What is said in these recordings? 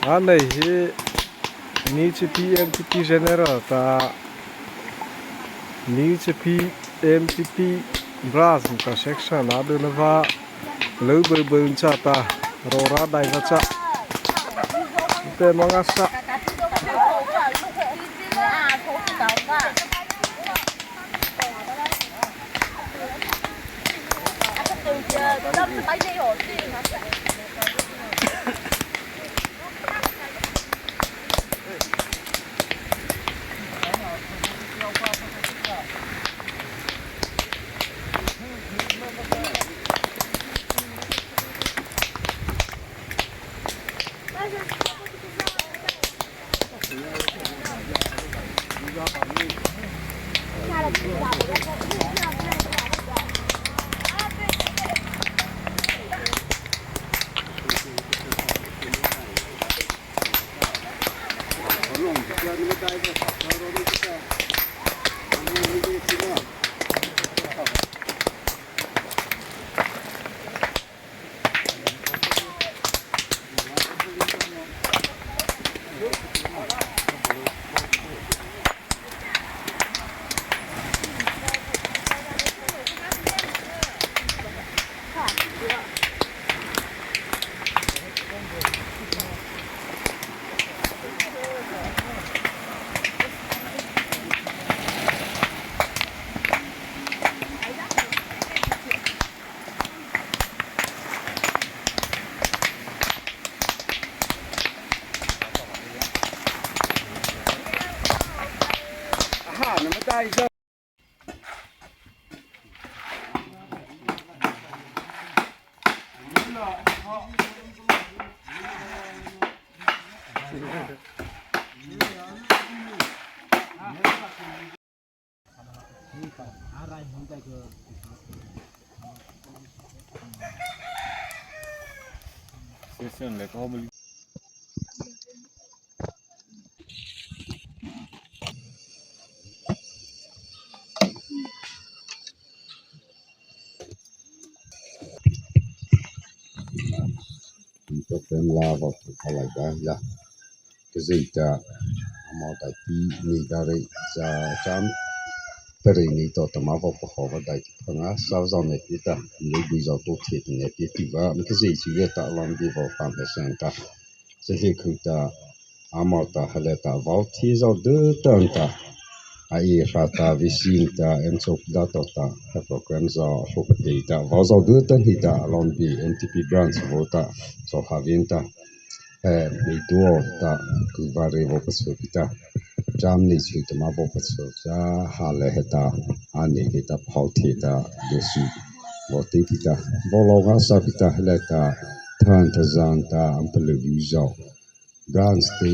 Anda he NCP MTP general ta NCP MTP branch ka section adu nava leu beu cha ta rora dai na cha te mangasa session like normally Tem lá volta para lá já que zeita amo tai pi ni dari ja jam peri ni to tama vo po ho dai phanga sao zo ne pita ni bi zo to thi ne pi ti va mi ke zei chi ye ta lom bi vo pam pe sen ta se le khu ta amo ta hale ta vo thi zo de tan ta ai ra ta vi sin ta en so da to ta ha program zo so pe ta vo zo de tan hi ta lom bi NTP branch vo ta so ha vin ta mi tuo ta ku va re vo pa so pita jam ni chu ta ma vo pa so ja ha le heta ani heta phau thi ta de su vo ti pita vo lo ga sa pita le ta than ta zan ta am pa le vi zo branch ti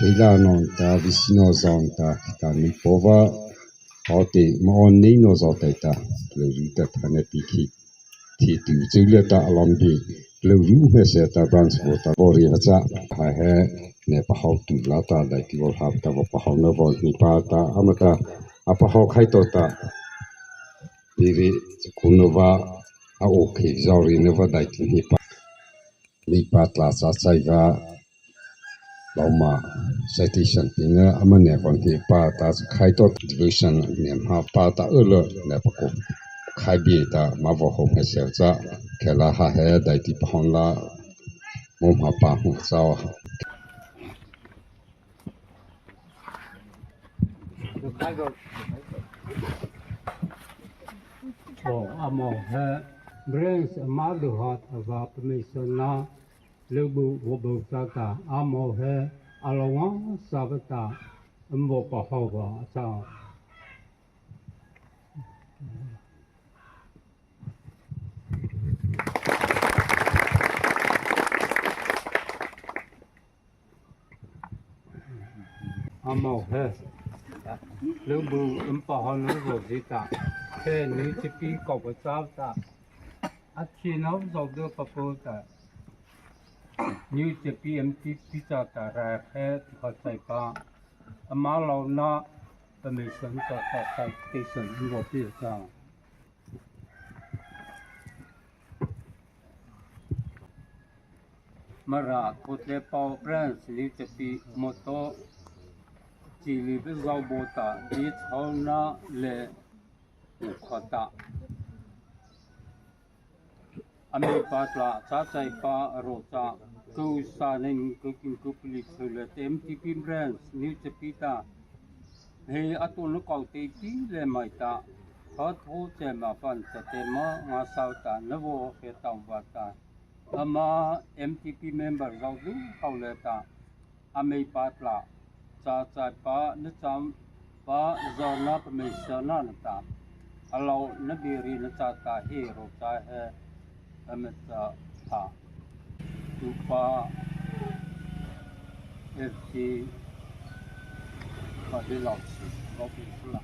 Sheila non ta visino zon ta mi pova Ote mo ni no zo ta le ru ta thane pi ki thi tu chu le ta along bi le ru me se ta branch vo ta vo ri cha ha he ne pa hau tu la ta dai ti vo ha ta vo pa hau na vo ni pa ta amata apa hau khai to ta ri ri kunova a o ke zo ri ne va dai ti ni pa tla sa chai va Loma citation pinga amane von hi pa ta khai to division ne ma pa ta elo ne pa ko khai bi ta ma vo ho me se cha khela ha he dai ti phon la mo ma pa hu cha amo he brings amadu hat ava permisona lubu wobu sata amo he alawan sabata mbo pahova sa amo he lubu impahon lubu sita he ni chipi ko sata achino zodo papota New JPMT pizza ta head Hosaipa Amalo na permission to citation in what is down. Mara kotle pau brands li tepi moto chili bezau bota di chona le khota ame patla cha chai pa rota ku sa ning ku kin ku pli chule MTP brands ni tepi ta he atun ko te pi le mai ta hot ho che ma pan ta te ma nga sau ta navo he tang wa ta ama MTP member zau du hau le ta ame patla cha chai pa na cham pa zona pa me sa na ta alo na bi ri na cha ta he ro cha he ame cha ta tu pa FT pa de lao si lo pi la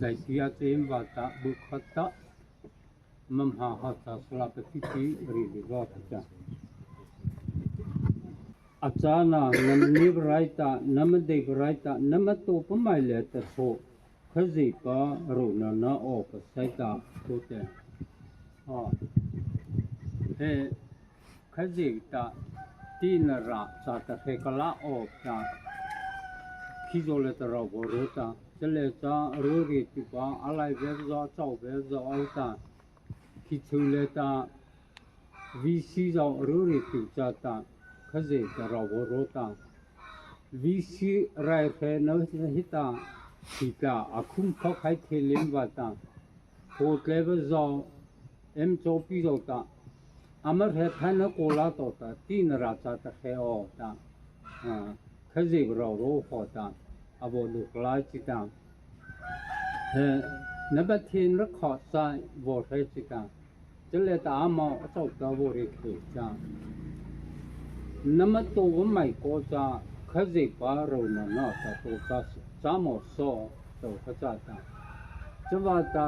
đại tia tem và ta bực khát ta mầm hà hạt sa sula peti ri ri go ta achana namni vraita namde vraita namato pamai le ta so khazi pa ro na na o pa sai ta to te ha he khazi ta tin ra sa ta he kala o ta khizo le ta ro bo ro ta le cha ro ri ti pa alai ve zo chao ve zo au ta khi chu le ta vi si zo ro ri ti cha ta khaze ta ro bo ro ta vi si rai phe no hi ta ti ta akhum khok khai the lim wa ta ko tle ve zo em cho pi zo ta amar he than ko la to ta tin ra cha ta khe o ta khaze ro ro ho ta abo lu kla chi ta he nabathin ra kho sa bo he chi ta chele ta ma chau ta bo re khu cha namato wo mai ko cha khaze pa ro na na ta to cha mo so to kha cha ta chwa ta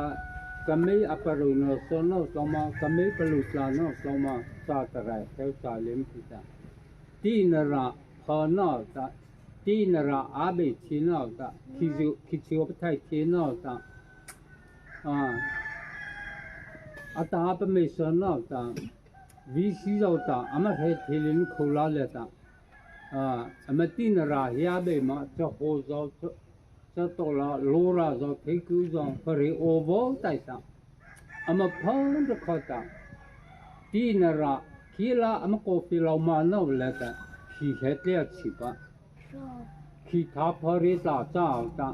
kamei aparo no so no so ma kamei palu cha no so ma cha ta ra he cha lim chi ta ti na ra pha na ta ti na ra abe chi na ta ki chi op thai chi na ta ata pa me so na ta vi si zo ta ama he thilin khola le ta ama ti na ra ya be ma cho ho zo cho to la lo ra zo thei ku zo pare o vo tai ta ama phang de kha ta ti na ra khi la ama ko fi lo ma no le ta khi he tle chi pa khi tha phare ta cha ta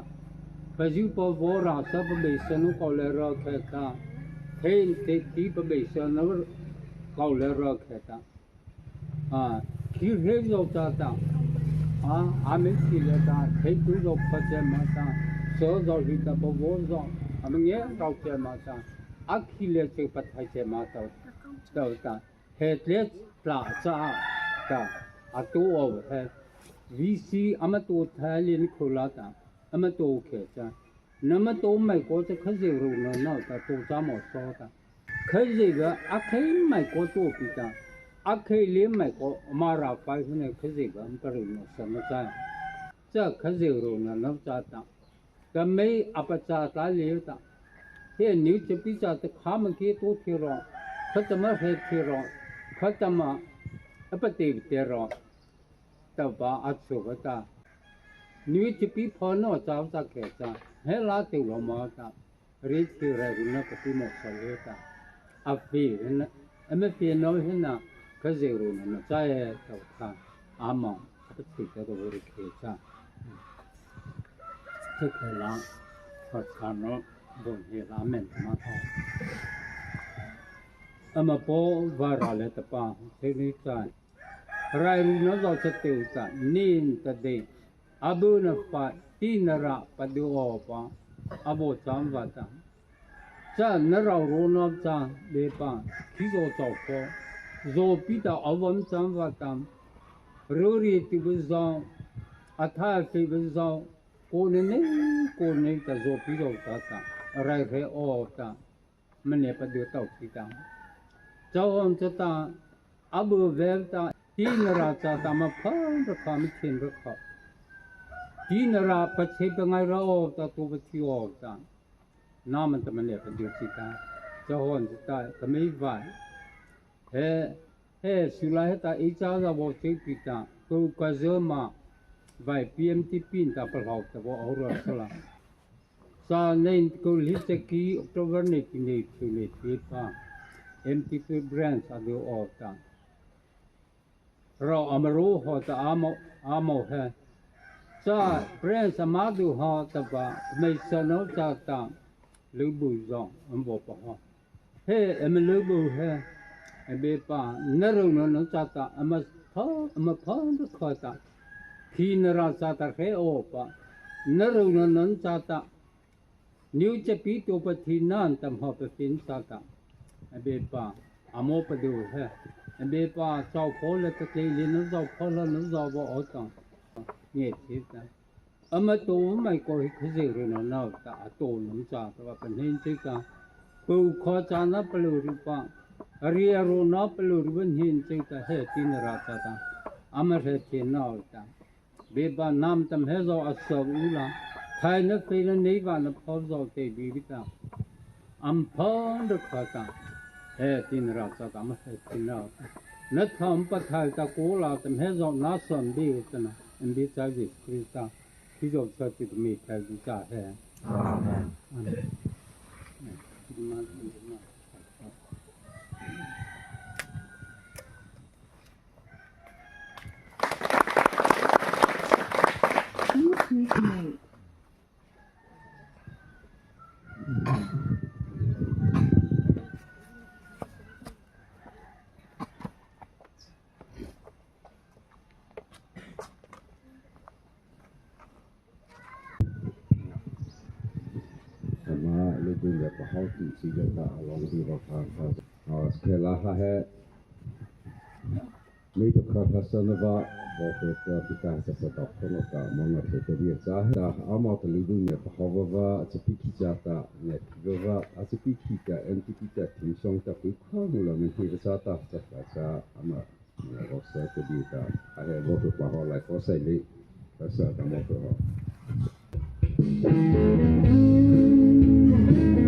pa ju po vo ra sa pa be sa no ko le ra kha ta thein te ti pa be sa no ko le ra kha ta khi he zo ta ta ame khi le ta thei tu zo pa che ma ta so zo hi ta po vo zo ame nge rau che ma ta a khi le che pa thai che ma ta ta he tle pla cha ta a tu o he vi si ama to thalin khola ta ama to khe cha nama to mai ko cha khaje ro na na ta to cha mo so ta khaje ga a khai mai ko to pi ta a khai le mai ko amara pa ne khaje ga am par no sa ma cha khaje ro na na cha ta ka mai apacha ta le ta he ni che pi cha ta kha ma ke to the ro khatama he the ro khatama apate te ro ta ba a chu ga ta ni che pi pho no cha ta ke cha he la te lo ma ta ri chi ra ru na ka pi mo sa le ta a pi na a me pi no he na ka ze ru na cha ye ta ka a ma ta chi ta do ri ke cha che ke la fa cha no bo he la men ma ta ama po va ra le ta pa se ni cha rai ru no zo che te ta nin ta de abu na pa tinara pa du o pa abo cham va ta cha na ra ro no cha le pa ki zo zo ko zo pi ta avam cham va ta ro ri ti bu zo atha ti bu zo ko ne ta zo pi zo ta ta rai re o ta mane pa du ta pi ta cha om cha ta abu ve ta तीन राजा में फल रखा में छीन रखा तीन रा पछे पंगाई रहो ता तो बची होता नाम तमने पदिसिता जहोन ता तमे वाय हे सुला है ता इचा दा वो से पिता तो कजमा वाय पीएमटी पिन ता पर हाउ ता वो और सला सा नहीं को लिचकी अक्टूबर ने किने सुले पिता एमटी ब्रांच आदो होता रो अमरो होता आमो है चा ब्रांच समादु हो तबा मैं सनो चाता लुबु जों अंबो पहा हे एम लुबु है एबे पा नरो न चाता अम फ खाता खीन रा चाता खे ओपा नरो न चाता न्यू चपी तो पथी नान तम हो पिन चाता एबे पा अमो पदु है एबे पा चाव फोल तके लिन जाव फोल न जाव बो ओता ये ठीक है अम तो मैं कोई खजे न नाव ता तो न चा तो पन हिन चिका पु खो चा न पलु रूपा अरिया रो न पलु रुबन हिन चिका है तीन राता ता अमर है के नाव ता बेबा नाम तम है जो असब उला थाई न पे न नहीं बा न फौ जो ते बीता अम फंड खाता है तीन राता ता अमर है के नाव न थम पथाल ता कोला तम है जो ना सम दे तना इन बी चा जी क्रिस्ताที่เราใช้ติดมีใครรู้จักแท้ Dunia bahau tu sila tak along di bawah sekolah है नहीं तो खासा सनवा बहुत पिता से सदा कोनो का मन से तबियत चाहे आमा तो दुनिया bahau वा सेपिकी जाता ने वा सेपिकी का एंटिटी का टिंसों का कोई खामुला में ही रसाता चाचा आमा रोसा तबियत आहे बहुत bahau लाइक रोसा ले रसा तमो तो Thank you.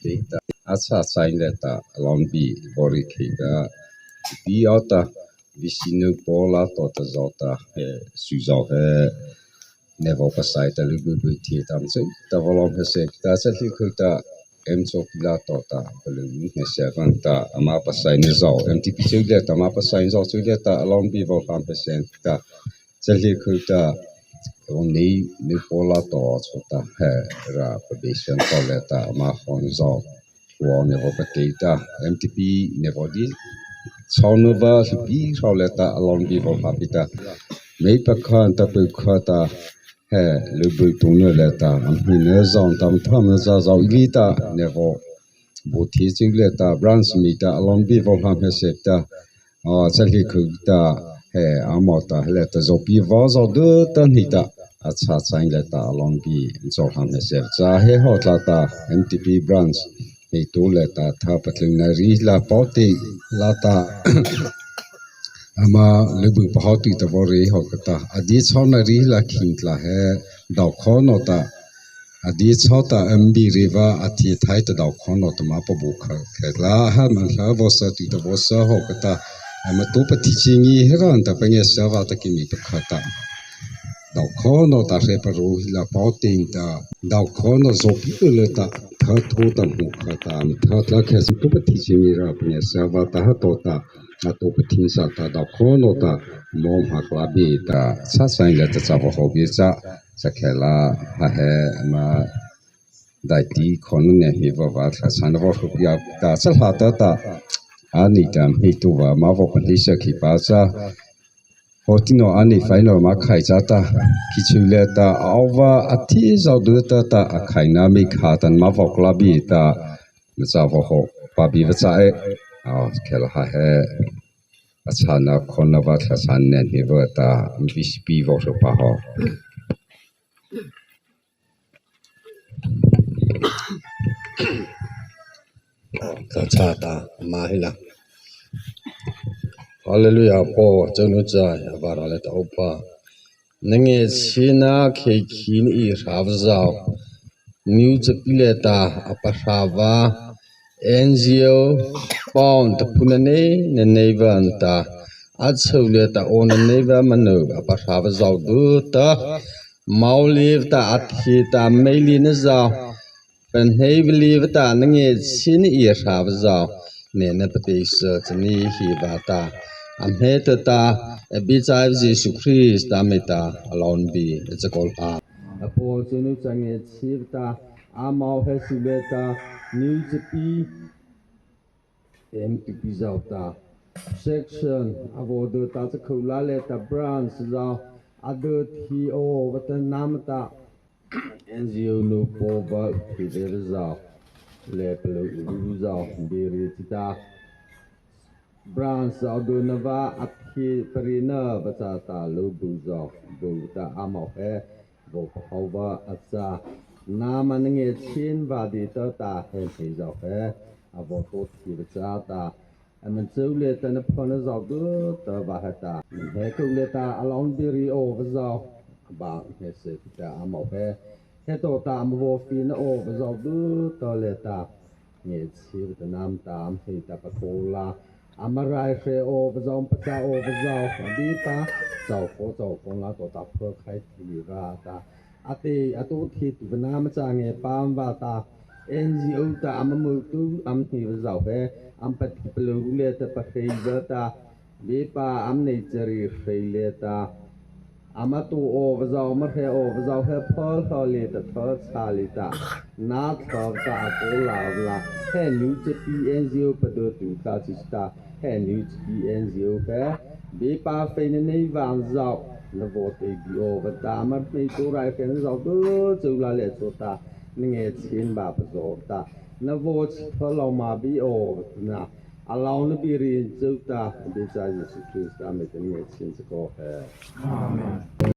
data asa sign letter along be body kida be outa visino pola tota zota suzo never pasai ta lubu ti tam so ta volom se ta se kuta em so pila tota belum ne servanta ama pasai ne zo mtp so ta ama pasai zo so ta along be vol 5% ta se kuta only ne pola to so ta ra probation to ta ama hon zo wo never patita mtp never di Sonova bi soleta along be vol papita mấy bác con ta bự khoa ta hè lưu bự tung nữa là ta mình nhớ rằng tam tham gia giàu ý ta never bố thí chính là ta branch mi ta along bi vol ham hết sếp ta sau khi khử ta hè amo ta là ta zo bi vào zo đỡ ta ni ta cha sang là ta along bi zo ham hết sếp cha hè hot là ta MTP branch thì tu là ta tha bắt lưng na ri là bảo tị là ta ama lebu bahati ta bore hokata adi chona ri la khintla he daw khono ta adi chota mb river athi thai ta daw khono ta ma pabu kha khela ha man la bosa ti ta bosa hokata ama to pati chingi heran ta penge sawa ta kimi ta khata daw khono ta re paru la pauting ta daw khono zo pi le ta tha tho ta mu khata am tha la khe to pati chingi ra penge sawa ta ha to ta na to patin sa ta da khono ta mom ha kla bi ta sa sai la ta sa ho bi sa khela ha he ma dai ti khonu ne hi wa tha san ho khu ya ta sa ha ta ani tam hi tu wa ma vo pan hi sa ki pa sa ho ti no ani fai no ma khai cha ta ki chu le ta awa athi zau du ta a khai na mi kha tan ma vo kla bi ta ma sa vo ho pa bi wa sa e khela ha he achana khona wa thasan ne ni wa ta bispi vo so pa ho ta cha ta ma hila hallelujah po chonu cha ba ra le ta opa nange china khe khin i rav zau new chapileta apasava NGO found punane ne nevanta atsuleta on neva manu apasava zau ta mauliv ta athita mailin zau pen hevliv ta nange chin i rav zau ne na patis chani hi bata amheta ta bijai jesu christ ameta alone be it's a call apo chunu change chivta amau hesuleta new jepi MTP zauta section avodo ta khula le ta branch zau adu thi o wata namta NGO no pova phider zau le pelu zau beri ta branch adu nava athi parina bata ta lo bu zau bu ta amau he bo phova atsa nama nge chin va di ta he zau he avo to thi cha ta aman chule ta na phone zau du ta va ta he ku le ta along beri o zau ba he se ta amau he he to ta amvo fi na o zau du ta le ta nge chi ta nam ta am he ta pa kola amarai she o zau pa cha o zau di ta zau ko la to ta pho khai thi ra ta ate atu thi tu na ma cha nge pam va ta NGO ta amamu tu am thi zau he am pat pelu le ta pa khei ta be pa am nei chari khei le ta amatu o zau ma he o zau he phol tho le ta phol cha le ta na tho ta ko la he new NGO pa do tu ta chi ta he new NGO he be pa fe ne nei van zau na vo te bi o va ta ma pe to rai fe zau do chu la le so ta nge chin ba pa zo ta na vo tho lo ma bi o na allow na bi rin chu ta be cha Jesus Christ ta me te nge chin ko he amen